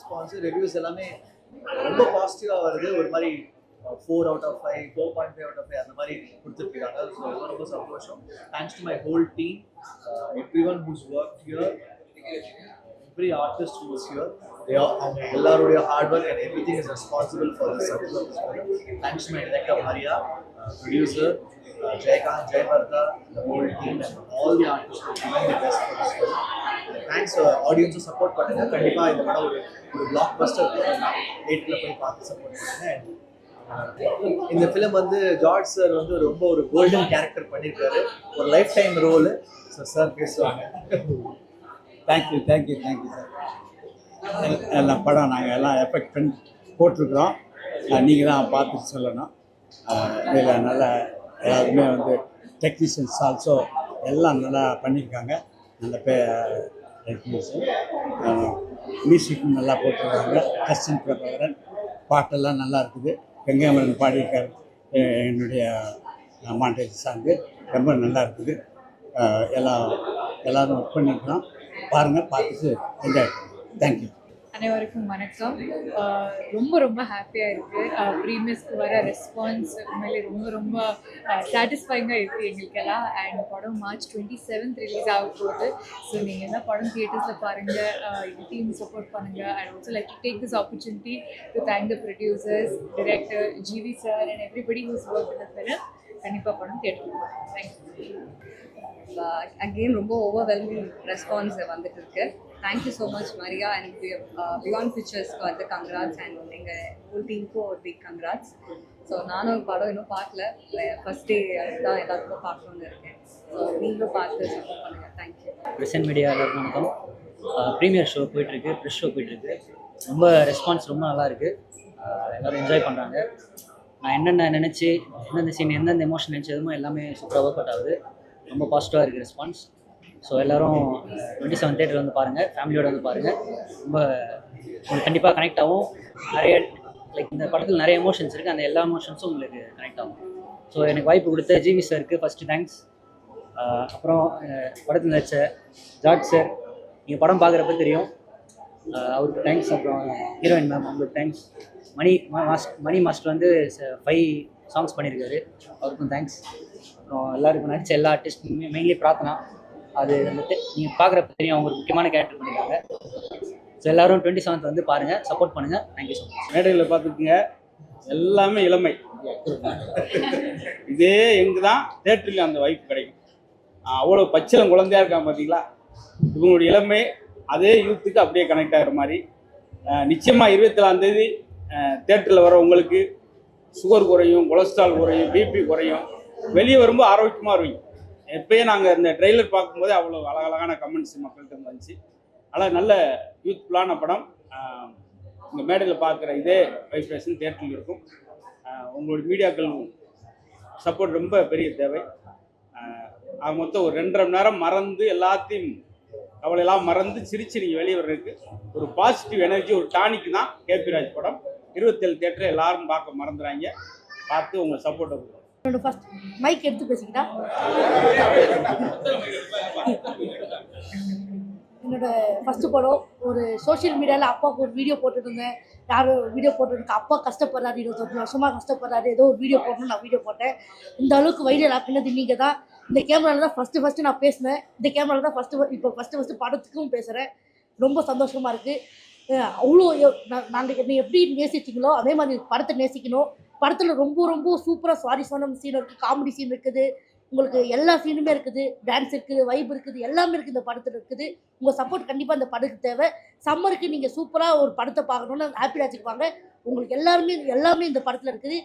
Response reviews எல்லாமே ரொம்ப பாசிட்டிவாக வருது. ஒரு மாதிரி 4 out of 5, 4.5 out of 5 அந்த மாதிரி கொடுத்துருக்காங்க. ஸோ ரொம்ப ரொம்ப சந்தோஷம். Thanks to my whole team, everyone whose work here, every artist who is here. They are எல்லாருடைய hard work and everything is responsible for the success of this film. Thanks to my director Maria, producer Jaykant, Jayvartha, the whole team and all the artists who are doing their best for this film. Thanks audience support பண்ணுங்க. கண்டிப்பா இந்த படம் ஒரு blockbuster படம்னா தியேட்டர்ல போய் பார்த்து support பண்ணுங்க. இந்த ஃபிலிம் வந்து ஜார்ஜ் சார் வந்து ரொம்ப ஒரு கோல்டன் கேரக்டர் பண்ணியிருக்காரு. ஒரு life time role. So sir பேசுவாங்க. Thank you sir. எல்லாம் படம் நாங்கள் எல்லாம் எஃபெக்ட் பண்ணி போட்டிருக்கிறோம். நீங்கள் தான் பார்த்துட்டு சொல்லணும். இதில் நல்லா எல்லாருமே வந்து டெக்னீஷியன்ஸ் ஆல்சோ எல்லாம் நல்லா பண்ணியிருக்காங்க. நல்ல டெக்னீஷியன் மியூசிக்கும் நல்லா போட்டிருக்காங்க. கஸ்டின் பிரபாகரன் பாட்டெல்லாம் நல்லா இருக்குது. கங்கைமரன் பாடியிருக்கார் என்னுடைய மாண்டேஜ் சாங்கு ரொம்ப நல்லா இருக்குது. எல்லோரும் ஒர்க் பண்ணியிருக்கிறோம். பாருங்கள், பார்த்துட்டு என்ஜாய் பண்ணுங்கள். தேங்க்யூ. அனைவருக்கும் வணக்கம். ரொம்ப ரொம்ப ஹாப்பியாக இருக்குது. ப்ரீமியஸ்க்கு வர ரெஸ்பான்ஸ் உண்மையிலே ரொம்ப ரொம்ப சாட்டிஸ்ஃபைங்காக இருக்குது எங்களுக்கெல்லாம். அண்ட் படம் March 27 ரிலீஸ் ஆக போகுது. ஸோ நீங்கள் என்ன படம் தியேட்டர்ஸில் பாருங்கள், எங்கள் டீம் சப்போர்ட் பண்ணுங்கள். I also like to take this opportunity to thank the producers, director GV sir and everybody who's work with the film. கண்டிப்பாக படம் தியேட்டருக்கு போகிறோம். தேங்க்யூ. அகெயின் ரொம்ப ஓவர்வெல்மிங் ரெஸ்பான்ஸ் வந்துட்டு இருக்கு. Thank you so much Maria and Beyond பிக்சர்ஸ்க்கு வந்து கங்க்ராட்ஸ் அண்ட் எங்கள் ஃபுல் டீமுக்கும் ஒரு பிக் கங்க்ராட்ஸ். ஸோ நானும் படம் இன்னும் பார்க்கல, ஃபர்ஸ்ட் டே தான் எல்லாத்துக்கும் பார்க்கணுன்னு இருக்கேன். ஸோ நீங்களும் பார்த்து சப்போர்ட் பண்ணுங்கள். தேங்க்யூ. பிரசன்ட் மீடியா எல்லாருக்கும் வணக்கம். ப்ரீமியர் ஷோ போயிட்டுருக்கு, ப்ரெஷ் ஷோ போயிட்டுருக்கு. ரொம்ப ரெஸ்பான்ஸ் ரொம்ப நல்லா இருக்குது. எல்லோரும் என்ஜாய் பண்ணுறாங்க. நான் என்னென்ன நினச்சி எந்தெந்த சீன் எந்தெந்த எமோஷன் நினச்சதுமோ எல்லாமே சூப்பராக ஒர்க் அவுட் ஆகுது. ரொம்ப பாசிட்டிவாக இருக்குது ரெஸ்பான்ஸ். ஸோ எல்லோரும் 27 தேட்டரில் வந்து பாருங்கள், ஃபேமிலியோடு வந்து பாருங்கள். ரொம்ப உங்களுக்கு கண்டிப்பாக கனெக்ட் ஆகும். நிறைய லைக் இந்த படத்தில் நிறைய எமோஷன்ஸ் இருக்குது. அந்த எல்லா எமோஷன்ஸும் உங்களுக்கு கனெக்ட் ஆகும். ஸோ எனக்கு வாய்ப்பு கொடுத்த ஜிவி சாருக்கு ஃபஸ்ட்டு தேங்க்ஸ். அப்புறம் படத்தில் நடிச்ச ஜார்ஜ் சார், நீங்கள் படம் பார்க்குறப்ப தெரியும், அவருக்கு தேங்க்ஸ். அப்புறம் ஹீரோயின் மேம், அவங்களுக்கு தேங்க்ஸ். மணி மாஸ்டர் வந்து 5 சாங்ஸ் பண்ணியிருக்காரு, அவருக்கும் தேங்க்ஸ். அப்புறம் எல்லாருக்கும் நடித்த எல்லா ஆர்டிஸ்ட்டுக்குமே மெயின்லி பிரார்த்தனா. அது வந்துட்டு நீங்கள் பார்க்குறப்ப தெரியும், அவங்க ஒரு முக்கியமான கேரக்டர் பண்ணியிருக்காங்க. ஸோ எல்லோரும் 27 வந்து பாருங்கள், சப்போர்ட் பண்ணுங்கள். Thank you so much. மேடையில் பார்த்துக்குங்க, எல்லாமே இளமை. இதே எங்கே தான் தேட்டரில் அந்த வாய்ப்பு கிடைக்கும். அவ்வளோ பச்சளம் குழந்தையாக இருக்காங்க பார்த்தீங்களா. இவங்களுடைய இளமை அதே யூத்துக்கு அப்படியே கனெக்ட் ஆகிற மாதிரி. நிச்சயமாக 24ஆம் தேதி தேட்டரில் வர உங்களுக்கு சுகர் குறையும், கொலஸ்ட்ரால் குறையும், பிபி குறையும், வெளியே வரும்போது ஆரோக்கியமாக இருவீங்க. எப்போயே நாங்கள் இந்த ட்ரெய்லர் பார்க்கும்போதே அவ்வளோ அழகழகான கமெண்ட்ஸ் மக்கள்கிட்ட வந்துச்சு. அதனால் நல்ல யூத்ஃபுல்லான படம். இந்த மேடையில் பார்க்குற இதே வைப்ரேஷன் தியேட்டரில் இருக்கும். உங்களுடைய மீடியாக்கள் சப்போர்ட் ரொம்ப பெரிய தேவை. அது மொத்தம் ஒரு 2.5 மணி நேரம் மறந்து எல்லாத்தையும் கவலையெல்லாம் மறந்து சிரிச்சு நீங்கள் வெளியே வர்றதுக்கு ஒரு பாசிட்டிவ் எனர்ஜி, ஒரு டானிக் தான் கேபி ராஜ் படம். 27 தேட்டரை எல்லாரும் பார்க்க மறந்துறாங்க. பார்த்து உங்கள் சப்போர்ட்டை கொடுங்க. என்னோட ஃபர்ஸ்ட் மைக் எடுத்து பேசிக்கிட்டா, என்னோட ஃபர்ஸ்ட் படம் ஒரு சோஷியல் மீடியாவில் அப்பாவுக்கு ஒரு வீடியோ போட்டுட்டு இருந்தேன். யாரும் வீடியோ போட்டுருக்கு, அப்பா கஷ்டப்படுறாரு, 21 வருஷமாக கஷ்டப்படுறாரு, ஏதோ ஒரு வீடியோ போடணும்னு நான் வீடியோ போட்டேன். இந்த அளவுக்கு வைரல் ஆக்குனது நீங்கள் தான். இந்த கேமராவில் தான் ஃபஸ்ட்டு நான் பேசினேன். இந்த கேமராவில் தான் இப்போ ஃபஸ்ட்டு படத்துக்கும் பேசுகிறேன். ரொம்ப சந்தோஷமாக இருக்குது. அவ்வளோ நாங்கள் என்னை எப்படி நேசிச்சிங்களோ அதே மாதிரி படத்தை நேசிக்கணும். படத்தில் ரொம்ப ரொம்ப சூப்பராக சுவாரஸ்யமான சீன் இருக்குது, காமெடி சீன் இருக்குது, உங்களுக்கு எல்லா சீனுமே இருக்குது, டான்ஸ் இருக்குது, வைப் இருக்குது, எல்லாமே இருக்குது இந்த படத்தில் இருக்குது. உங்கள் சப்போர்ட் கண்டிப்பாக இந்த படத்துக்கு தேவை. சம்மருக்கு நீங்கள் சூப்பராக ஒரு படத்தை பார்க்கணுன்னு ஹாப்பி ராஜுக்கு வாங்க. உங்களுக்கு எல்லாமே இந்த படத்தில் இருக்குது.